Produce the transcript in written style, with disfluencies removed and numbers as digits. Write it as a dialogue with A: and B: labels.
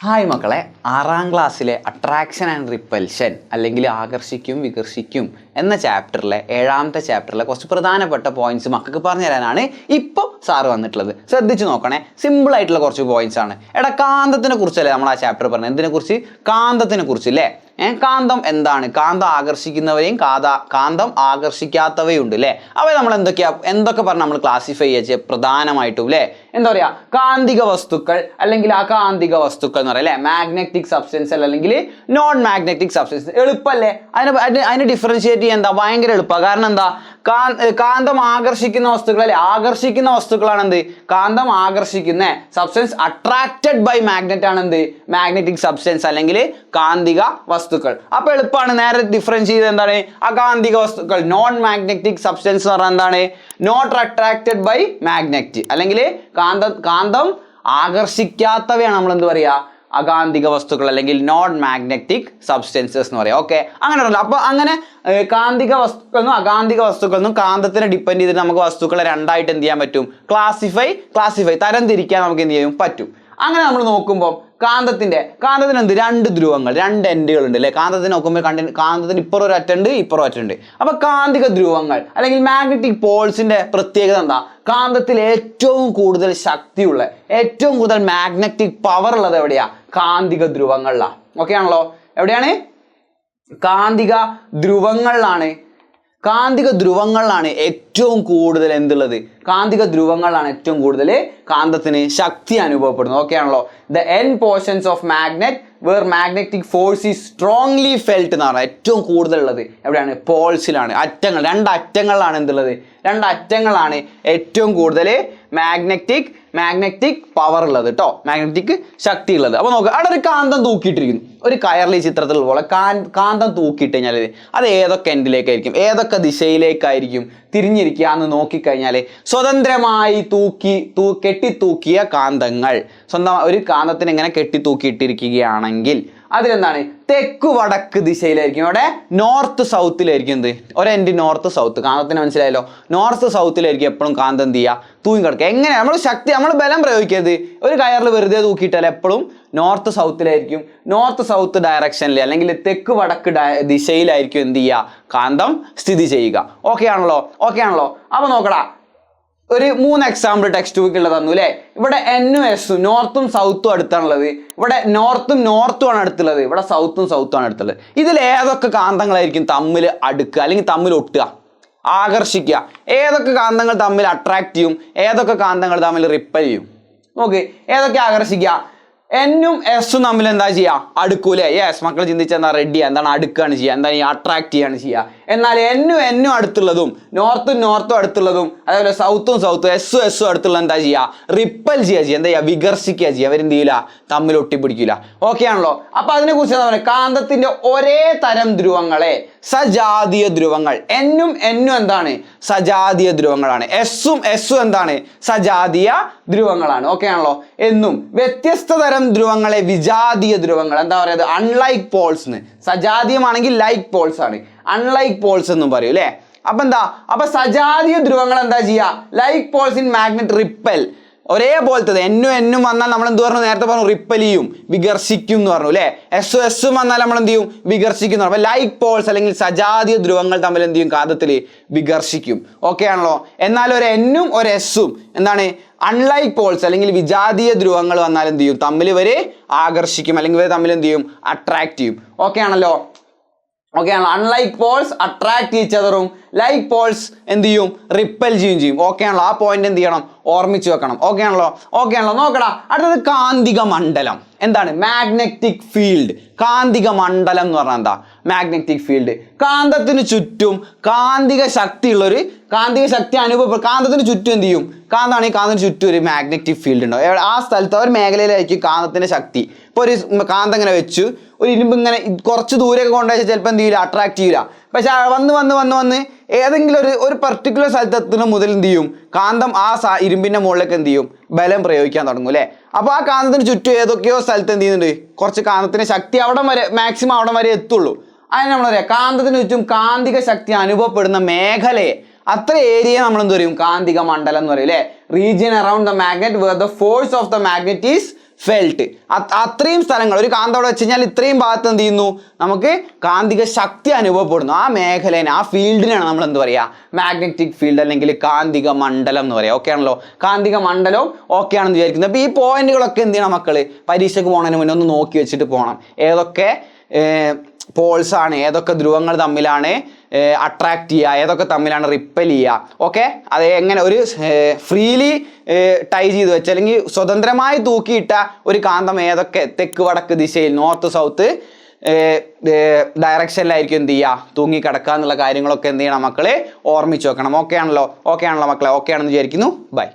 A: Hi മക്കളെ, 6ാം ക്ലാസ്സിലെ attraction and repulsion അല്ലെങ്കിൽ ആകർഷിക്കും വികർഷിക്കും എന്ന ചാപ്റ്ററിലെ 7ാമത്തെ ചാപ്റ്ററിലെ കുറച്ച് പ്രധാനപ്പെട്ട പോയിന്റ്സ് മക്കൾക്ക് പറഞ്ഞു തരാനാണ് ഇപ്പോൾ സാറ് വന്നിട്ടുള്ളത്. ശ്രദ്ധിച്ചു നോക്കണേ, സിമ്പിൾ ആയിട്ടുള്ള കുറച്ച് പോയിന്റ്സ് ആണ്. കാന്തത്തിനെ കുറിച്ചല്ലേ നമ്മൾ ആ ചാപ്റ്റർ പറഞ്ഞത്? എന്തിനെ കുറിച്ച്? കാന്തത്തിനെ കുറിച്ച് അല്ലേ? കാന്തം എന്താണ്? കാന്തം ആകർഷിക്കുന്നവരെയും കാന്തം ആകർഷിക്കാത്തവയുണ്ട് അല്ലേ? അവ നമ്മൾ എന്തൊക്കെ പറഞ്ഞ് നമ്മൾ ക്ലാസിഫൈ ചെയ്യുക പ്രധാനമായിട്ടും അല്ലേ? എന്താ പറയാ, കാന്തിക വസ്തുക്കൾ അല്ലെങ്കിൽ അകാന്തിക വസ്തുക്കൾ എന്ന് പറയാം അല്ലെ? മാഗ്നറ്റിക് സബ്സ്റ്റൻസ് അല്ലെങ്കിൽ നോൺ മാഗ്നറ്റിക് സബ്സ്റ്റൻസ്. എളുപ്പല്ലേ അതിനെ ഡിഫറൻഷിയേറ്റ് ചെയ്യാൻ? എന്താ ഭയങ്കര എളുപ്പമാണ്. കാരണം എന്താ, കാന്തം ആകർഷിക്കുന്ന വസ്തുക്കൾ അല്ലെ? ആകർഷിക്കുന്ന വസ്തുക്കളാണ് എന്ത്? കാന്തം ആകർഷിക്കുന്ന സബ്സ്റ്റൻസ്. അട്രാക്റ്റഡ് ബൈ മാഗ്നറ്റ് ആണ് എന്ത്? മാഗ്നറ്റിക് സബ്സ്റ്റൻസ് അല്ലെങ്കിൽ കാന്തിക വസ്തുക്കൾ. അപ്പൊ എളുപ്പമാണ് നേരെ ഡിഫറൻസ് ചെയ്ത്. എന്താണ് അകാന്തിക വസ്തുക്കൾ? നോൺ മാഗ്നറ്റിക് സബ്സ്റ്റൻസ് എന്ന് പറഞ്ഞാൽ എന്താണ്? നോട്ട് അട്രാക്റ്റഡ് ബൈ മാഗ്നറ്റ് അല്ലെങ്കിൽ കാന്തം ആകർഷിക്കാത്തവയാണ് നമ്മൾ എന്ത് പറയാ? അകാന്തിക വസ്തുക്കൾ അല്ലെങ്കിൽ നോൺ മാഗ്നറ്റിക് സബ്സ്റ്റൻസസ് എന്ന് പറയാം. ഓക്കെ, അങ്ങനെ ഉണ്ടല്ലോ. അപ്പൊ അങ്ങനെ കാന്തിക വസ്തുക്കളെന്നും അകാന്തിക വസ്തുക്കളെന്നും കാന്തത്തിനെ ഡിപ്പെൻഡ് ചെയ്തിട്ട് നമുക്ക് വസ്തുക്കളെ രണ്ടായിട്ട് എന്ത് ചെയ്യാൻ പറ്റും? ക്ലാസിഫൈ തരംതിരിക്കാൻ നമുക്ക് എന്ത് ചെയ്യും പറ്റും. അങ്ങനെ നമ്മൾ നോക്കുമ്പോൾ കാന്തത്തിന് എന്ത്? രണ്ട് ധ്രുവങ്ങൾ, രണ്ട് എൻഡുകൾ ഉണ്ട് അല്ലെ? കാന്തത്തിന് നോക്കുമ്പോൾ കാന്തത്തിന് ഇപ്പുറം ഒരു അറ്റുണ്ട്, ഇപ്പുറം അറ്റുണ്ട്. അപ്പൊ കാന്തിക ധ്രുവങ്ങൾ അല്ലെങ്കിൽ മാഗ്നറ്റിക് പോൾസിന്റെ പ്രത്യേകത എന്താ? കാന്തത്തിൽ ഏറ്റവും കൂടുതൽ ശക്തിയുള്ള, ഏറ്റവും കൂടുതൽ മാഗ്നറ്റിക് പവർ ഉള്ളത് എവിടെയാ? കാന്തിക ധ്രുവങ്ങളിലാണ്. ഓക്കെ ആണല്ലോ? എവിടെയാണ്? കാന്തിക ധ്രുവങ്ങളിലാണ് ഏറ്റവും കൂടുതൽ എന്തുള്ളത്? കാന്തിക ധ്രുവങ്ങളിലാണ് ഏറ്റവും കൂടുതൽ കാന്തത്തിന് ശക്തി അനുഭവപ്പെടുന്നത്. ഓക്കെ ആണല്ലോ? The end portions of magnet where magnetic force is strongly felt എന്ന് പറഞ്ഞാൽ ഏറ്റവും കൂടുതൽ ഉള്ളത് എവിടെയാണ്? പോൾസിലാണ്. അറ്റങ്ങൾ, രണ്ടറ്റങ്ങളിലാണ് എന്തുള്ളത്? രണ്ടറ്റങ്ങളാണ് ഏറ്റവും കൂടുതൽ മാഗ്നറ്റിക് പവർ ഉള്ളത് കേട്ടോ, മാഗ്നറ്റിക് ശക്തി ഉള്ളത്. അപ്പൊ നോക്കുക, അവിടെ ഒരു കാന്തം തൂക്കിയിട്ടിരിക്കുന്നു. ഒരു കയറിൽ ചിത്രത്തിലുള്ള പോലെ കാന്തം തൂക്കിയിട്ട് കഴിഞ്ഞാൽ അത് ഏതൊക്കെ എൻഡിലേക്കായിരിക്കും, ഏതൊക്കെ ദിശയിലേക്കായിരിക്കും തിരിഞ്ഞിരിക്കുക എന്ന് നോക്കിക്കഴിഞ്ഞാൽ സ്വതന്ത്രമായി കെട്ടിത്തൂക്കിയ കാന്തങ്ങൾ, സ്വന്തം ഒരു കാന്തത്തിന് ഇങ്ങനെ കെട്ടിത്തൂക്കിയിട്ടിരിക്കുകയാണെങ്കിൽ അതിലെന്താണ്? തെക്കു വടക്ക് ദിശയിലായിരിക്കും. അവിടെ നോർത്ത് സൗത്തിലായിരിക്കും എന്ത്? ഒരെൻഡ് നോർത്ത് സൗത്ത്. കാന്തത്തിന് മനസ്സിലായല്ലോ? നോർത്ത് സൗത്തിലായിരിക്കും എപ്പോഴും കാന്തം എന്ത് ചെയ്യുക? തൂങ്ങി കിടക്കുക. എങ്ങനെ? നമ്മൾ ബലം പ്രയോഗിക്കരുത്. ഒരു കയറിൽ വെറുതെ തൂക്കിയിട്ടാൽ എപ്പോഴും നോർത്ത് സൗത്തിലായിരിക്കും, നോർത്ത് സൗത്ത് ഡയറക്ഷനിൽ അല്ലെങ്കിൽ തെക്ക് വടക്ക് ദിശയിലായിരിക്കും എന്ത് ചെയ്യുക? കാന്തം സ്ഥിതി ചെയ്യുക. ഓക്കെ ആണല്ലോ? അപ്പൊ നോക്കടാ, ഒരു 3 എക്സാമ്പിൾ ടെക്സ്റ്റ് ബുക്കിൽ തന്നു അല്ലേ? ഇവിടെ എന്നും എസും നോർത്തും സൗത്തും അടുത്താണുള്ളത്. ഇവിടെ നോർത്തും ആണ് അടുത്തുള്ളത്. ഇവിടെ സൗത്തും ആണ് അടുത്തുള്ളത്. ഇതിൽ ഏതൊക്കെ കാന്തങ്ങളായിരിക്കും തമ്മിൽ അടുക്കുക അല്ലെങ്കിൽ തമ്മിൽ ഒട്ടുക, ആകർഷിക്കുക? ഏതൊക്കെ കാന്തങ്ങൾ തമ്മിൽ അട്രാക്ട് ചെയ്യും? ഏതൊക്കെ കാന്തങ്ങൾ തമ്മിൽ റിപ്പൽ ചെയ്യും? നോക്ക്, ഏതൊക്കെ ആകർഷിക്കുക? എന്നും എസും തമ്മിൽ എന്താ ചെയ്യുക? അടുക്കൂലേ? യെസ്, മക്കൾ ചിന്തിച്ചാൽ എന്താ? റെഡിയാ. എന്താണ്? അടുക്കുകയാണ് ചെയ്യുക. എന്താണ്? അട്രാക്ട് ചെയ്യാണ് ചെയ്യുക. എന്നാൽ എന്നും അടുത്തുള്ളതും നോർത്തും അടുത്തുള്ളതും അതേപോലെ സൗത്തും എസും അടുത്തുള്ള എന്താ ചെയ്യുക? റിപ്പൽ ചെയ്യുക. എന്താ ചെയ്യുക? വികർഷിക്കുക ചെയ്യുക. അവരെന്ത് ചെയ്യില്ല? തമ്മിൽ ഒട്ടിപ്പിടിക്കില്ല. ഓക്കെ ആണല്ലോ? അപ്പൊ അതിനെ കുറിച്ച് എന്താ പറയുക? കാന്തത്തിന്റെ ഒരേ തരം ധ്രുവങ്ങളെ സജാതീയ ധ്രുവങ്ങൾ. എന്നും എന്താണ്? സജാതീയ ധ്രുവങ്ങളാണ്. എസും എന്താണ്? സജാതീയ ധ്രുവങ്ങളാണ്. ഓക്കെ ആണല്ലോ? എന്നും വ്യത്യസ്ത തരം ധ്രുവങ്ങളെ വിജാതീയ ധ്രുവങ്ങൾ. എന്താ പറയുന്നത്? Unlike poles. സജാതീയമാണെങ്കിൽ ലൈക്ക് പോൾസ് ആണ്, അൺലൈക്ക് പോൾസ് എന്നും പറയും അല്ലേ? അപ്പൊ സജാതീയ ധ്രുവങ്ങൾ എന്താ ചെയ്യുക? Like poles in magnet repel. ഒരേപോലത്തത് എന്നും വന്നാൽ നമ്മൾ എന്ത് പറഞ്ഞു? നേരത്തെ പറഞ്ഞു റിപ്പൽ ചെയ്യും, വികർഷിക്കും എന്ന് പറഞ്ഞു അല്ലെ? എസും വന്നാൽ നമ്മൾ എന്ത് ചെയ്യും? വികർഷിക്കും. അപ്പൊ ലൈക്ക് പോൾസ് അല്ലെങ്കിൽ സജാതീയ ധ്രുവങ്ങൾ തമ്മിൽ എന്ത് ചെയ്യും? കാന്തത്തിൽ വികർഷിക്കും. ഓക്കെ ആണല്ലോ? എന്നാൽ ഒരു എന്നും ഒരു എസും എന്താണ്? അൺലൈക്ക് പോൾസ് അല്ലെങ്കിൽ വിജാതീയ ധ്രുവങ്ങൾ വന്നാൽ എന്ത് ചെയ്യും? തമ്മിൽ ഇവരെ ആകർഷിക്കും അല്ലെങ്കിൽ ഇവർ തമ്മിൽ എന്ത് ചെയ്യും? അട്രാക്ട് ചെയ്യും. ഓക്കെ ആണല്ലോ? അൺലൈക്ക് പോൾസ് അട്രാക്ട് ഈച്ച് അതറും ലൈക്ക് പോൾസ് എന്ത് ചെയ്യും? റിപ്പൽ ചെയ്യും. ഓക്കെ ആണല്ലോ? ആ പോയിന്റ് എന്ത് ചെയ്യണം? ഓർമ്മിച്ച് വെക്കണം. ഓക്കെ ആണല്ലോ? നോക്കടാ, അടുത്തത് കാന്തിക മണ്ഡലം. എന്താണ്? Magnetic field. കാന്തിക മണ്ഡലം എന്ന് പറഞ്ഞാൽ എന്താ? Magnetic field. കാന്തത്തിന് ചുറ്റും കാന്തിക ശക്തി അനുഭവപ്പെടും. കാന്തത്തിന് ചുറ്റും എന്ത് ചെയ്യും? കാന്തത്തിന് ചുറ്റും ഒരു മാഗ്നറ്റിക് ഫീൽഡ് ഉണ്ടാവും. ആ സ്ഥലത്ത് ഒരു മേഖലയിലായിരിക്കും കാന്തത്തിന്റെ ശക്തി. ഇപ്പൊ ഒരു കാന്തം ഇങ്ങനെ വെച്ചു, ഒരു ഇരുമ്പ് ഇങ്ങനെ കുറച്ച് ദൂരെയൊക്കെ കൊണ്ടുവച്ചാൽ ചിലപ്പോൾ എന്ത് ചെയ്യില്ല? അട്രാക്ട് ചെയ്യില്ല. പക്ഷെ വന്ന് ഏതെങ്കിലും ഒരു പെർട്ടിക്കുലർ സ്ഥലത്തെത്തുന്ന മുതൽ എന്ത് ചെയ്യും? കാന്തം ആ ഇരുമ്പിന്റെ മുകളിലേക്ക് എന്ത് ചെയ്യും? ബലം പ്രയോഗിക്കാൻ തുടങ്ങും അല്ലെ? അപ്പൊ ആ കാന്തത്തിന് ചുറ്റും ഏതൊക്കെയോ സ്ഥലത്ത് എന്ത് ചെയ്യുന്നുണ്ട്? കുറച്ച് കാന്തത്തിന്റെ ശക്തി മാക്സിമം അവിടെ വരെ എത്തുള്ളൂ. അതിന് നമ്മൾ പറയാം കാന്തത്തിന് ചുറ്റും കാന്തിക ശക്തി അനുഭവപ്പെടുന്ന മേഖലയെ, അത്ര ഏരിയ നമ്മൾ എന്ത് പറയും? കാന്തിക മണ്ഡലം എന്ന് പറയും അല്ലെ? Region around the magnet where the force of the magnet is felt. അത്രയും സ്ഥലങ്ങൾ ഒരു കാന്തം അവിടെ വെച്ച് കഴിഞ്ഞാൽ ഇത്രയും ഭാഗത്ത് എന്ത് ചെയ്യുന്നു, നമുക്ക് കാന്തിക ശക്തി അനുഭവപ്പെടുന്നു. ആ മേഖലേനെ, ആ ഫീൽഡിനാണ് നമ്മൾ എന്ത് പറയുക, മാഗ്നറ്റിക് ഫീൽഡ് അല്ലെങ്കിൽ കാന്തിക മണ്ഡലം എന്ന് പറയാം. ഓക്കെ ആണല്ലോ, കാന്തിക മണ്ഡലവും ഓക്കെ ആണെന്ന് വിചാരിക്കുന്നത്. അപ്പോൾ ഈ പോയിന്റുകളൊക്കെ എന്ത് ചെയ്യണം മക്കള്, പരീക്ഷയ്ക്ക് പോകുന്നതിന് മുന്നേ ഒന്ന് നോക്കി വെച്ചിട്ട് പോകണം. ഏതൊക്കെ പോൾസ് ആണ്, ഏതൊക്കെ ധ്രുവങ്ങൾ തമ്മിലാണ് അട്രാക്ട് ചെയ്യുക, ഏതൊക്കെ തമ്മിലാണ് റിപ്പൽ ചെയ്യുക. ഓക്കെ, അത് എങ്ങനെ ഒരു ഫ്രീലി ടൈ ചെയ്ത് വെച്ച് അല്ലെങ്കിൽ സ്വതന്ത്രമായി തൂക്കിയിട്ട ഒരു കാന്തം ഏതൊക്കെ തെക്ക് വടക്ക് ദിശയിൽ, നോർത്ത് സൗത്ത് ഡയറക്ഷനിലായിരിക്കും എന്ത് ചെയ്യുക, തൂങ്ങി കിടക്കുക എന്നുള്ള കാര്യങ്ങളൊക്കെ എന്ത് ചെയ്യണം മക്കളെ, ഓർമ്മിച്ച് വെക്കണം. ഓക്കെ ആണല്ലോ മക്കളെ, ഓക്കെ ആണെന്ന് വിചാരിക്കുന്നു. ബൈ.